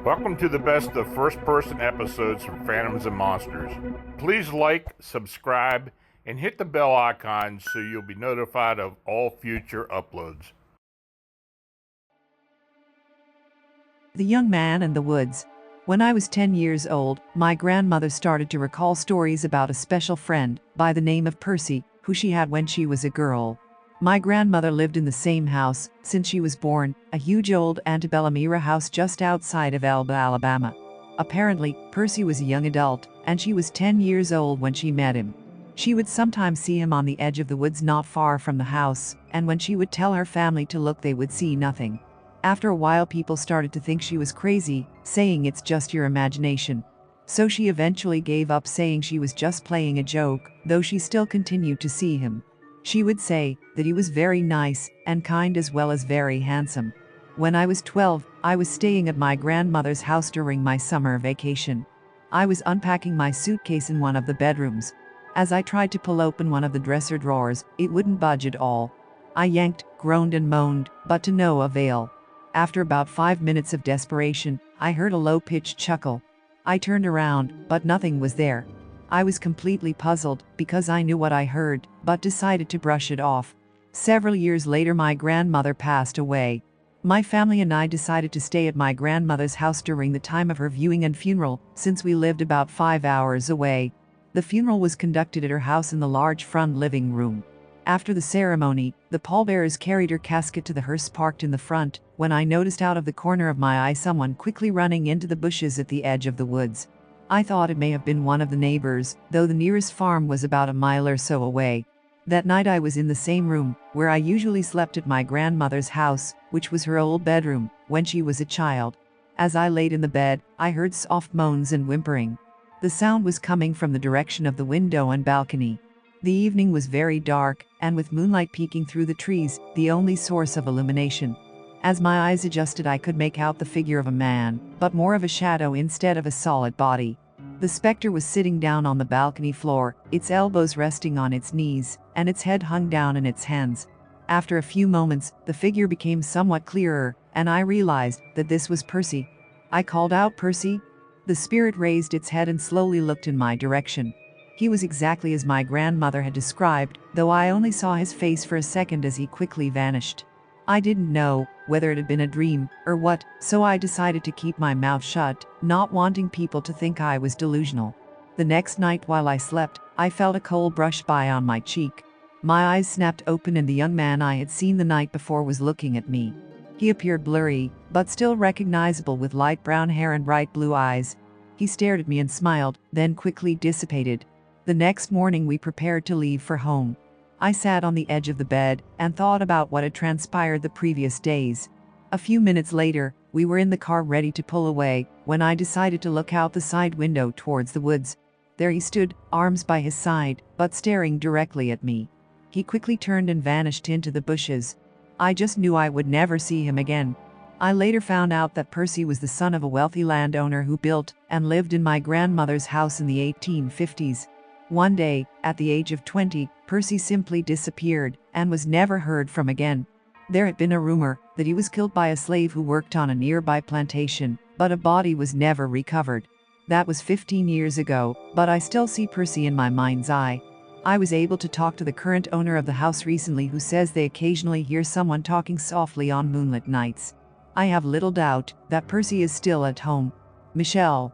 Welcome to the best of first-person episodes from Phantoms and Monsters. Please like, subscribe, and hit the bell icon so you'll be notified of all future uploads. The Young Man in the Woods. When I was 10 years old, my grandmother started to recall stories about a special friend by the name of Percy, who she had when she was a girl. My grandmother lived in the same house since she was born, a huge old Antebellum-era house just outside of Elba, Alabama. Apparently, Percy was a young adult, and she was 10 years old when she met him. She would sometimes see him on the edge of the woods not far from the house, and when she would tell her family to look, they would see nothing. After a while, people started to think she was crazy, saying it's just your imagination. So she eventually gave up, saying she was just playing a joke, though she still continued to see him. She would say that he was very nice and kind as well as very handsome. When I was 12, I was staying at my grandmother's house during my summer vacation. I was unpacking my suitcase in one of the bedrooms. As I tried to pull open one of the dresser drawers, it wouldn't budge at all. I yanked, groaned and moaned, but to no avail. After about 5 minutes of desperation, I heard a low-pitched chuckle. I turned around, but nothing was there. I was completely puzzled because I knew what I heard, but decided to brush it off. Several years later, my grandmother passed away. My family and I decided to stay at my grandmother's house during the time of her viewing and funeral, since we lived about 5 hours away. The funeral was conducted at her house in the large front living room. After the ceremony, the pallbearers carried her casket to the hearse parked in the front, when I noticed out of the corner of my eye someone quickly running into the bushes at the edge of the woods. I thought it may have been one of the neighbors, though the nearest farm was about a mile or so away. That night I was in the same room where I usually slept at my grandmother's house, which was her old bedroom, when she was a child. As I laid in the bed, I heard soft moans and whimpering. The sound was coming from the direction of the window and balcony. The evening was very dark, and with moonlight peeking through the trees, the only source of illumination. As my eyes adjusted, I could make out the figure of a man, but more of a shadow instead of a solid body. The specter was sitting down on the balcony floor, its elbows resting on its knees, and its head hung down in its hands. After a few moments, the figure became somewhat clearer, and I realized that this was Percy. I called out, "Percy?" The spirit raised its head and slowly looked in my direction. He was exactly as my grandmother had described, though I only saw his face for a second as he quickly vanished. I didn't know whether it had been a dream or what, so I decided to keep my mouth shut, not wanting people to think I was delusional. The next night while I slept, I felt a cold brush by on my cheek. My eyes snapped open and the young man I had seen the night before was looking at me. He appeared blurry, but still recognizable, with light brown hair and bright blue eyes. He stared at me and smiled, then quickly dissipated. The next morning we prepared to leave for home. I sat on the edge of the bed and thought about what had transpired the previous days. A few minutes later, we were in the car ready to pull away, when I decided to look out the side window towards the woods. There he stood, arms by his side, but staring directly at me. He quickly turned and vanished into the bushes. I just knew I would never see him again. I later found out that Percy was the son of a wealthy landowner who built and lived in my grandmother's house in the 1850s. One day, at the age of 20, Percy simply disappeared and was never heard from again. There had been a rumor that he was killed by a slave who worked on a nearby plantation, but a body was never recovered. That was 15 years ago, but I still see Percy in my mind's eye. I was able to talk to the current owner of the house recently, who says they occasionally hear someone talking softly on moonlit nights. I have little doubt that Percy is still at home. Michelle.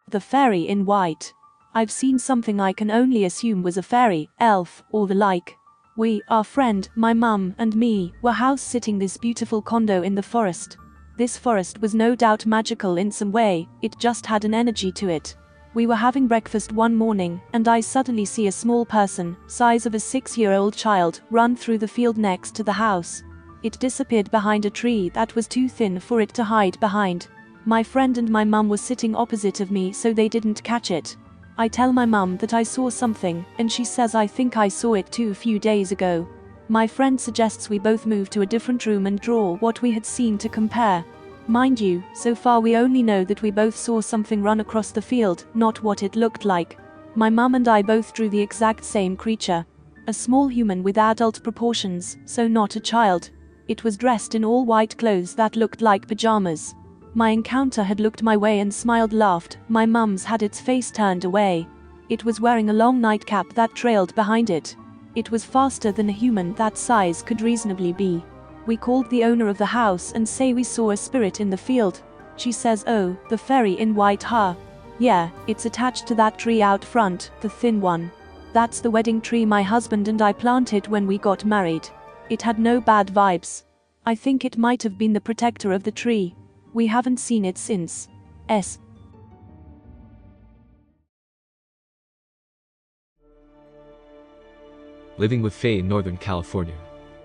The Fairy in White. I've seen something I can only assume was a fairy, elf, or the like. We, our friend, my mum, and me, were house-sitting this beautiful condo in the forest. This forest was no doubt magical in some way, it just had an energy to it. We were having breakfast one morning, and I suddenly see a small person, size of a 6-year-old child, run through the field next to the house. It disappeared behind a tree that was too thin for it to hide behind. My friend and my mum were sitting opposite of me, so they didn't catch it. I tell my mum that I saw something, and she says I think I saw it too a few days ago. My friend suggests we both move to a different room and draw what we had seen to compare. Mind you, so far we only know that we both saw something run across the field, not what it looked like. My mum and I both drew the exact same creature. A small human with adult proportions, so not a child. It was dressed in all white clothes that looked like pajamas. My encounter had looked my way and smiled, laughed. My mum's had its face turned away. It was wearing a long nightcap that trailed behind it. It was faster than a human that size could reasonably be. We called the owner of the house and say we saw a spirit in the field. She says, "Oh, the fairy in white, huh? Yeah, it's attached to that tree out front, the thin one. That's the wedding tree my husband and I planted when we got married. It had no bad vibes. I think it might have been the protector of the tree. We haven't seen it since. S." Living with Fae in Northern California.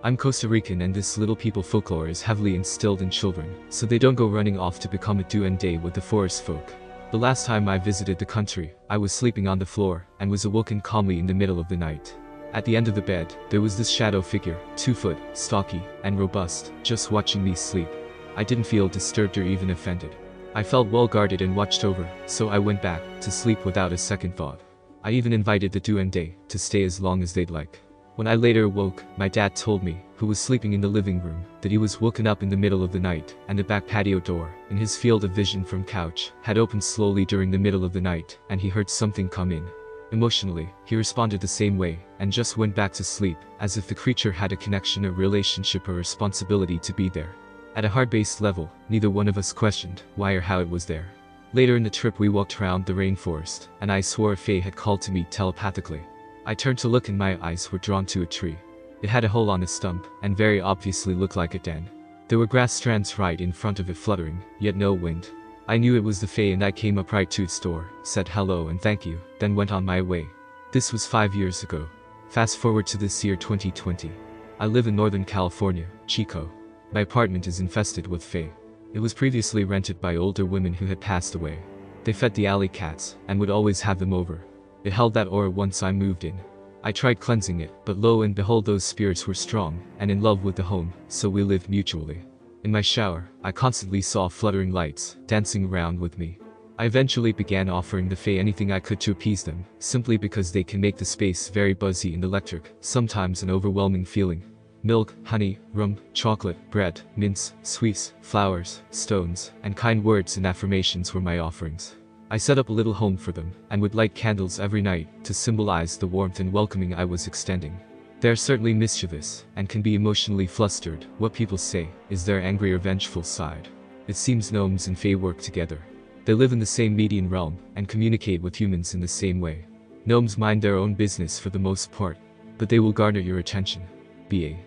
I'm Costa Rican, and this little people folklore is heavily instilled in children, so they don't go running off to become a duende with the forest folk. The last time I visited the country, I was sleeping on the floor, and was awoken calmly in the middle of the night. At the end of the bed, there was this shadow figure, 2 foot, stocky, and robust, just watching me sleep. I didn't feel disturbed or even offended. I felt well guarded and watched over, so I went back to sleep without a second thought. I even invited the duende to stay as long as they'd like. When I later awoke, my dad told me, who was sleeping in the living room, that he was woken up in the middle of the night, and the back patio door, in his field of vision from couch, had opened slowly during the middle of the night, and he heard something come in. Emotionally, he responded the same way, and just went back to sleep, as if the creature had a connection, a relationship, or responsibility to be there. At a heart-based level, neither one of us questioned why or how it was there. Later in the trip we walked around the rainforest, and I swore a fae had called to me telepathically. I turned to look and my eyes were drawn to a tree. It had a hole on a stump, and very obviously looked like a den. There were grass strands right in front of it fluttering, yet no wind. I knew it was the fae, and I came up right to its door, said hello and thank you, then went on my way. This was 5 years ago. Fast forward to this year 2020. I live in Northern California, Chico. My apartment is infested with fae. It was previously rented by older women who had passed away. They fed the alley cats, and would always have them over. It held that aura once I moved in. I tried cleansing it, but lo and behold, those spirits were strong, and in love with the home, so we lived mutually. In my shower, I constantly saw fluttering lights, dancing around with me. I eventually began offering the fae anything I could to appease them, simply because they can make the space very buzzy and electric, sometimes an overwhelming feeling. Milk, honey, rum, chocolate, bread, mints, sweets, flowers, stones, and kind words and affirmations were my offerings. I set up a little home for them, and would light candles every night to symbolize the warmth and welcoming I was extending. They are certainly mischievous, and can be emotionally flustered. What people say is their angry or vengeful side. It seems gnomes and fae work together. They live in the same median realm, and communicate with humans in the same way. Gnomes mind their own business for the most part, but they will garner your attention. B.A.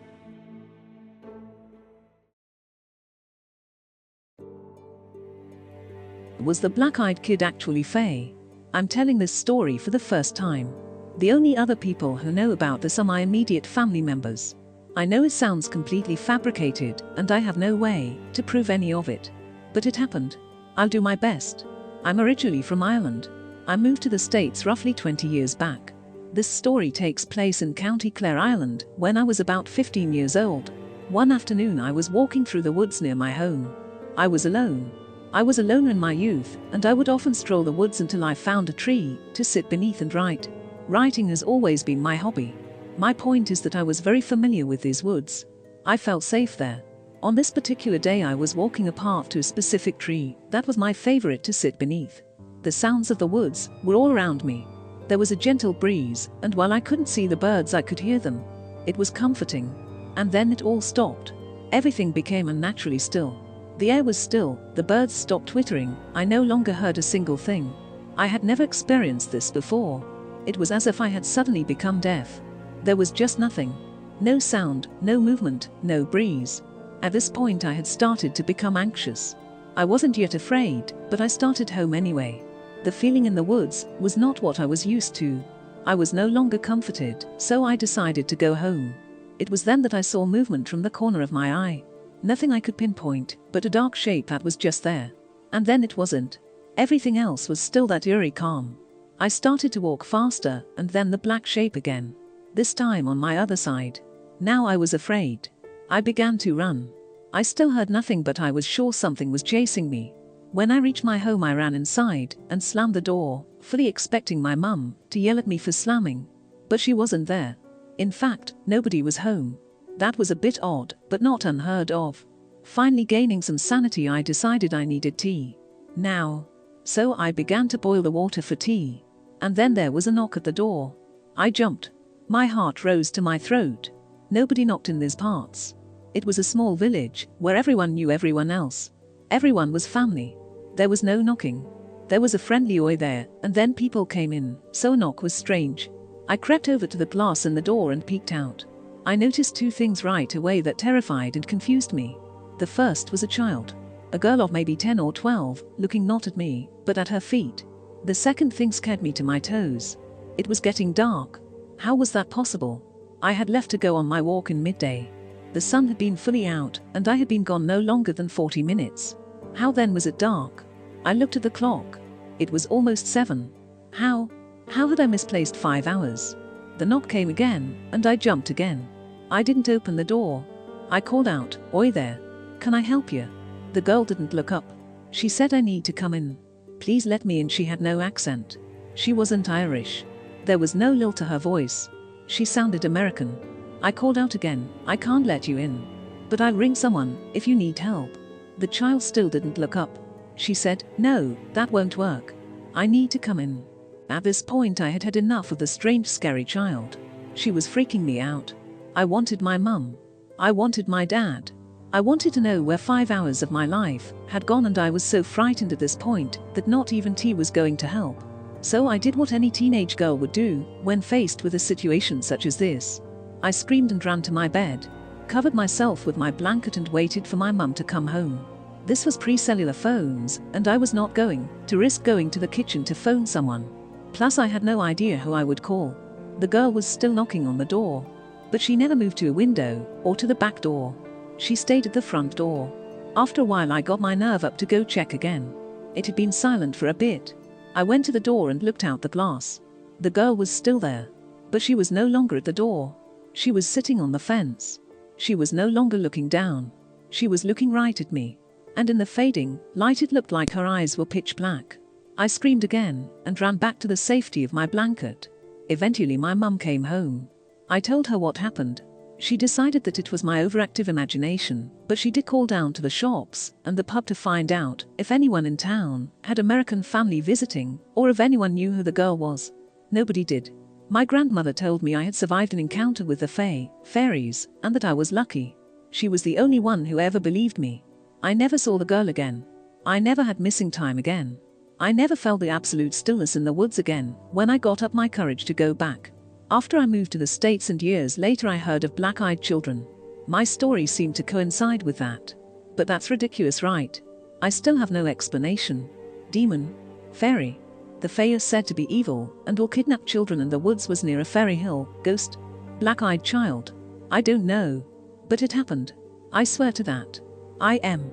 Was the Black-Eyed Kid Actually Fae? I'm telling this story for the first time. The only other people who know about this are my immediate family members. I know it sounds completely fabricated, and I have no way to prove any of it. But it happened. I'll do my best. I'm originally from Ireland. I moved to the States roughly 20 years back. This story takes place in County Clare, Ireland, when I was about 15 years old. One afternoon I was walking through the woods near my home. I was alone. I was alone in my youth, and I would often stroll the woods until I found a tree to sit beneath and write. Writing has always been my hobby. My point is that I was very familiar with these woods. I felt safe there. On this particular day I was walking a path to a specific tree that was my favorite to sit beneath. The sounds of the woods were all around me. There was a gentle breeze, and while I couldn't see the birds I could hear them. It was comforting. And then it all stopped. Everything became unnaturally still. The air was still, the birds stopped twittering, I no longer heard a single thing. I had never experienced this before. It was as if I had suddenly become deaf. There was just nothing. No sound, no movement, no breeze. At this point I had started to become anxious. I wasn't yet afraid, but I started home anyway. The feeling in the woods was not what I was used to. I was no longer comforted, so I decided to go home. It was then that I saw movement from the corner of my eye. Nothing I could pinpoint, but a dark shape that was just there. And then it wasn't. Everything else was still that eerie calm. I started to walk faster, and then the black shape again. This time on my other side. Now I was afraid. I began to run. I still heard nothing, but I was sure something was chasing me. When I reached my home I ran inside and slammed the door, fully expecting my mum to yell at me for slamming. But she wasn't there. In fact, nobody was home. That was a bit odd, but not unheard of. Finally gaining some sanity, I decided I needed tea. Now. So I began to boil the water for tea. And then there was a knock at the door. I jumped. My heart rose to my throat. Nobody knocked in these parts. It was a small village, where everyone knew everyone else. Everyone was family. There was no knocking. There was a friendly oi there, and then people came in, so a knock was strange. I crept over to the glass in the door and peeked out. I noticed two things right away that terrified and confused me. The first was a child. A girl of maybe 10 or 12, looking not at me, but at her feet. The second thing scared me to my toes. It was getting dark. How was that possible? I had left to go on my walk in midday. The sun had been fully out, and I had been gone no longer than 40 minutes. How then was it dark? I looked at the clock. It was almost 7. How had I misplaced 5 hours? The knock came again, and I jumped again. I didn't open the door. I called out, "Oi there. Can I help you?" The girl didn't look up. She said, "I need to come in. Please let me in." She had no accent. She wasn't Irish. There was no lilt to her voice. She sounded American. I called out again, "I can't let you in. But I'll ring someone if you need help." The child still didn't look up. She said, "No, that won't work. I need to come in." At this point I had had enough of the strange, scary child. She was freaking me out. I wanted my mum. I wanted my dad. I wanted to know where 5 hours of my life had gone, and I was so frightened at this point that not even tea was going to help. So I did what any teenage girl would do when faced with a situation such as this. I screamed and ran to my bed, covered myself with my blanket and waited for my mum to come home. This was pre-cellular phones, and I was not going to risk going to the kitchen to phone someone. Plus I had no idea who I would call. The girl was still knocking on the door, but she never moved to a window or to the back door. She stayed at the front door. After a while I got my nerve up to go check again. It had been silent for a bit. I went to the door and looked out the glass. The girl was still there, but she was no longer at the door. She was sitting on the fence. She was no longer looking down. She was looking right at me. And in the fading light it looked like her eyes were pitch black. I screamed again and ran back to the safety of my blanket. Eventually my mum came home. I told her what happened. She decided that it was my overactive imagination, but she did call down to the shops and the pub to find out if anyone in town had American family visiting or if anyone knew who the girl was. Nobody did. My grandmother told me I had survived an encounter with the Fae, fairies, and that I was lucky. She was the only one who ever believed me. I never saw the girl again. I never had missing time again. I never felt the absolute stillness in the woods again when I got up my courage to go back. After I moved to the States and years later I heard of black-eyed children. My story seemed to coincide with that. But that's ridiculous, right? I still have no explanation. Demon? Fairy? The Fae are said to be evil and will kidnap children, and the woods was near a fairy hill. Ghost? Black-eyed child? I don't know. But it happened. I swear to that. I am.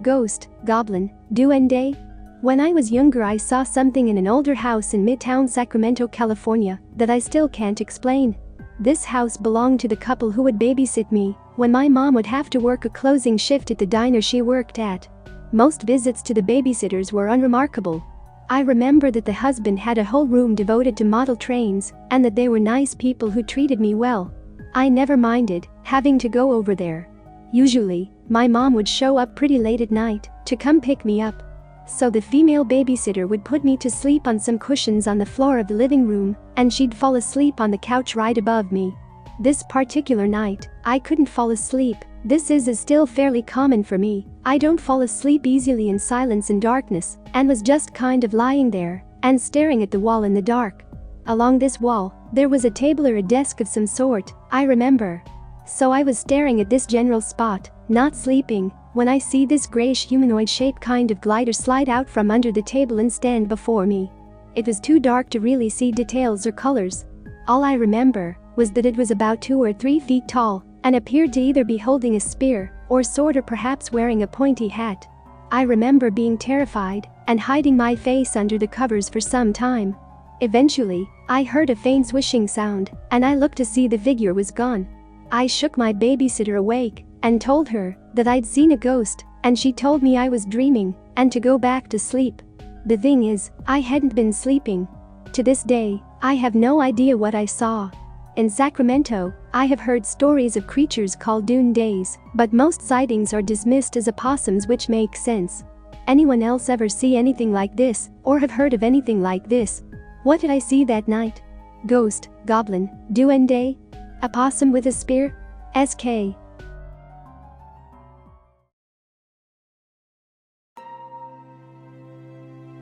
Ghost, Goblin, Duende. When I was younger I saw something in an older house in Midtown Sacramento, California, that I still can't explain. This house belonged to the couple who would babysit me when my mom would have to work a closing shift at the diner she worked at. Most visits to the babysitters were unremarkable. I remember that the husband had a whole room devoted to model trains, and that they were nice people who treated me well. I never minded having to go over there. Usually, my mom would show up pretty late at night to come pick me up. So the female babysitter would put me to sleep on some cushions on the floor of the living room, and she'd fall asleep on the couch right above me. This particular night, I couldn't fall asleep. This is still fairly common for me. I don't fall asleep easily in silence and darkness, and was just kind of lying there and staring at the wall in the dark. Along this wall, there was a table or a desk of some sort, I remember. So I was staring at this general spot, not sleeping, when I see this grayish humanoid shape kind of glider slide out from under the table and stand before me. It was too dark to really see details or colors. All I remember was that it was about 2 or 3 feet tall and appeared to either be holding a spear or sword, or perhaps wearing a pointy hat. I remember being terrified and hiding my face under the covers for some time. Eventually, I heard a faint swishing sound, and I looked to see the figure was gone. I shook my babysitter awake and told her that I'd seen a ghost, and she told me I was dreaming and to go back to sleep. The thing is, I hadn't been sleeping. To this day, I have no idea what I saw. In Sacramento, I have heard stories of creatures called duendes, but most sightings are dismissed as opossums, which makes sense. Anyone else ever see anything like this, or have heard of anything like this? What did I see that night? Ghost, goblin, duende? A possum with a spear? SK.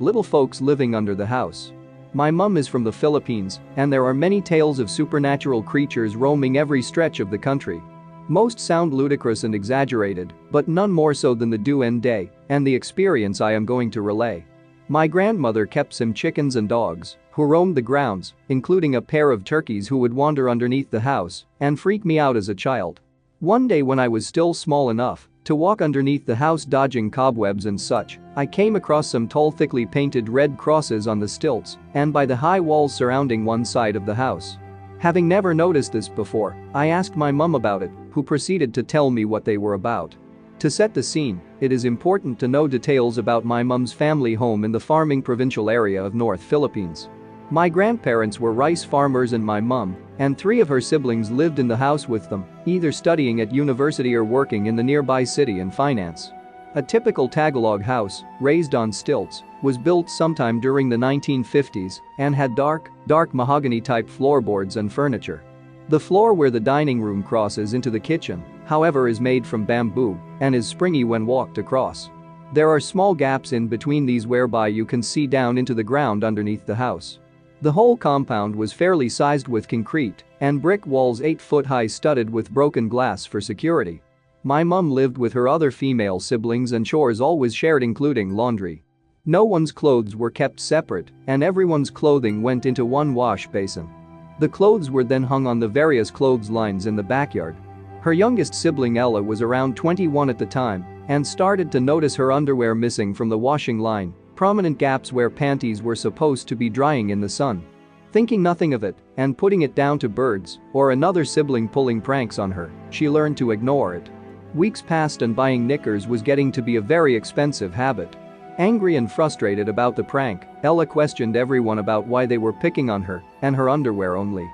Little folks living under the house. My mum is from the Philippines, and there are many tales of supernatural creatures roaming every stretch of the country. Most sound ludicrous and exaggerated, but none more so than the duende and the experience I am going to relay. My grandmother kept some chickens and dogs who roamed the grounds, including a pair of turkeys who would wander underneath the house and freak me out as a child. One day when I was still small enough to walk underneath the house dodging cobwebs and such, I came across some tall thickly painted red crosses on the stilts and by the high walls surrounding one side of the house. Having never noticed this before, I asked my mum about it, who proceeded to tell me what they were about. To set the scene, it is important to know details about my mum's family home in the farming provincial area of North Philippines. My grandparents were rice farmers and my mum and 3 of her siblings lived in the house with them, either studying at university or working in the nearby city in finance. A typical Tagalog house, raised on stilts, was built sometime during the 1950s and had dark mahogany-type floorboards and furniture. The floor where the dining room crosses into the kitchen, however, is made from bamboo and is springy when walked across. There are small gaps in between these whereby you can see down into the ground underneath the house. The whole compound was fairly sized with concrete and brick walls 8 foot high studded with broken glass for security. My mum lived with her other female siblings and chores always shared, including laundry. No one's clothes were kept separate and everyone's clothing went into one wash basin. The clothes were then hung on the various clotheslines in the backyard. Her youngest sibling Ella was around 21 at the time and started to notice her underwear missing from the washing line, prominent gaps where panties were supposed to be drying in the sun. Thinking nothing of it and putting it down to birds or another sibling pulling pranks on her, she learned to ignore it. Weeks passed and buying knickers was getting to be a very expensive habit. Angry and frustrated about the prank, Ella questioned everyone about why they were picking on her and her underwear only.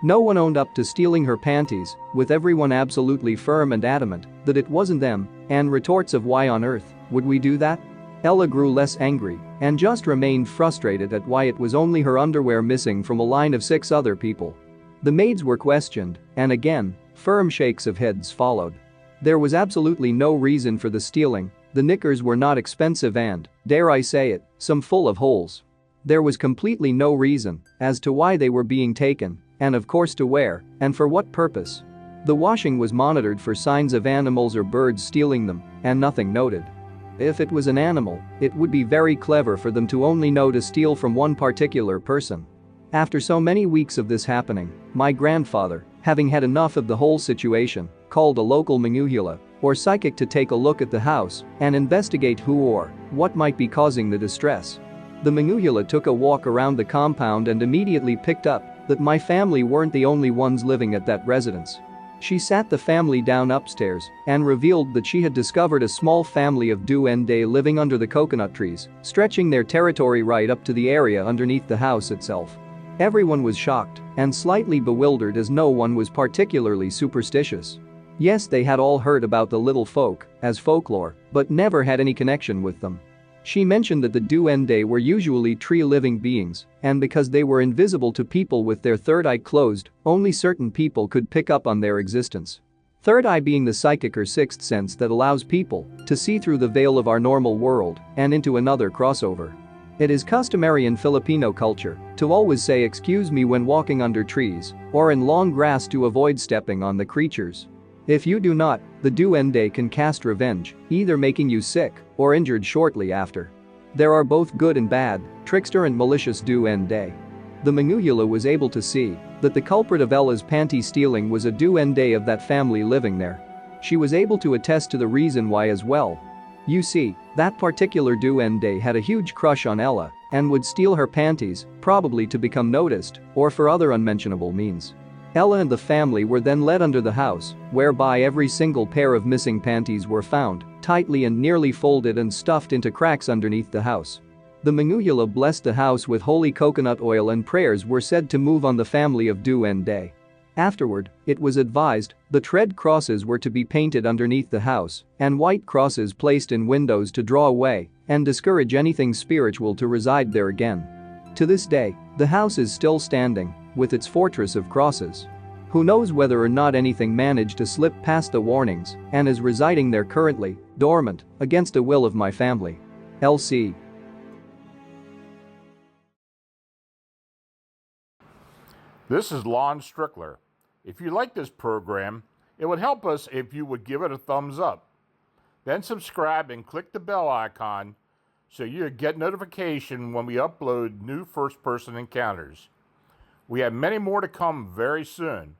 No one owned up to stealing her panties, with everyone absolutely firm and adamant that it wasn't them, and retorts of why on earth would we do that? Ella grew less angry and just remained frustrated at why it was only her underwear missing from a line of 6 other people. The maids were questioned, and again, firm shakes of heads followed. There was absolutely no reason for the stealing. The knickers were not expensive and, dare I say it, some full of holes. There was completely no reason as to why they were being taken, and of course to where and for what purpose. The washing was monitored for signs of animals or birds stealing them, and nothing noted. If it was an animal, it would be very clever for them to only know to steal from one particular person. After so many weeks of this happening, my grandfather, having had enough of the whole situation, called a local manguhula, or psychic, to take a look at the house and investigate who or what might be causing the distress. The manguhula took a walk around the compound and immediately picked up that my family weren't the only ones living at that residence. She sat the family down upstairs and revealed that she had discovered a small family of duende living under the coconut trees, stretching their territory right up to the area underneath the house itself. Everyone was shocked and slightly bewildered as no one was particularly superstitious. Yes, they had all heard about the little folk as folklore, but never had any connection with them. She mentioned that the duende were usually tree-living beings, and because they were invisible to people with their third eye closed, only certain people could pick up on their existence. Third eye being the psychic or sixth sense that allows people to see through the veil of our normal world and into another crossover. It is customary in Filipino culture to always say "excuse me" when walking under trees or in long grass to avoid stepping on the creatures. If you do not, the duende can cast revenge, either making you sick or injured shortly after. There are both good and bad, trickster and malicious duende. The manguhula was able to see that the culprit of Ella's panty stealing was a duende of that family living there. She was able to attest to the reason why as well. You see, that particular duende had a huge crush on Ella and would steal her panties, probably to become noticed or for other unmentionable means. Ella and the family were then led under the house, whereby every single pair of missing panties were found, tightly and nearly folded and stuffed into cracks underneath the house. The Manguyala blessed the house with holy coconut oil and prayers were said to move on the family of Duende. Afterward, it was advised the red crosses were to be painted underneath the house and white crosses placed in windows to draw away and discourage anything spiritual to reside there again. To this day, the house is still standing with its fortress of crosses. Who knows whether or not anything managed to slip past the warnings and is residing there currently, dormant, against the will of my family. LC. This is Lon Strickler. If you like this program, it would help us if you would give it a thumbs up. Then subscribe and click the bell icon so you get notification when we upload new first-person encounters. We have many more to come very soon.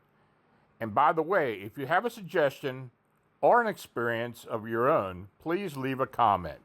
And by the way, if you have a suggestion or an experience of your own, please leave a comment.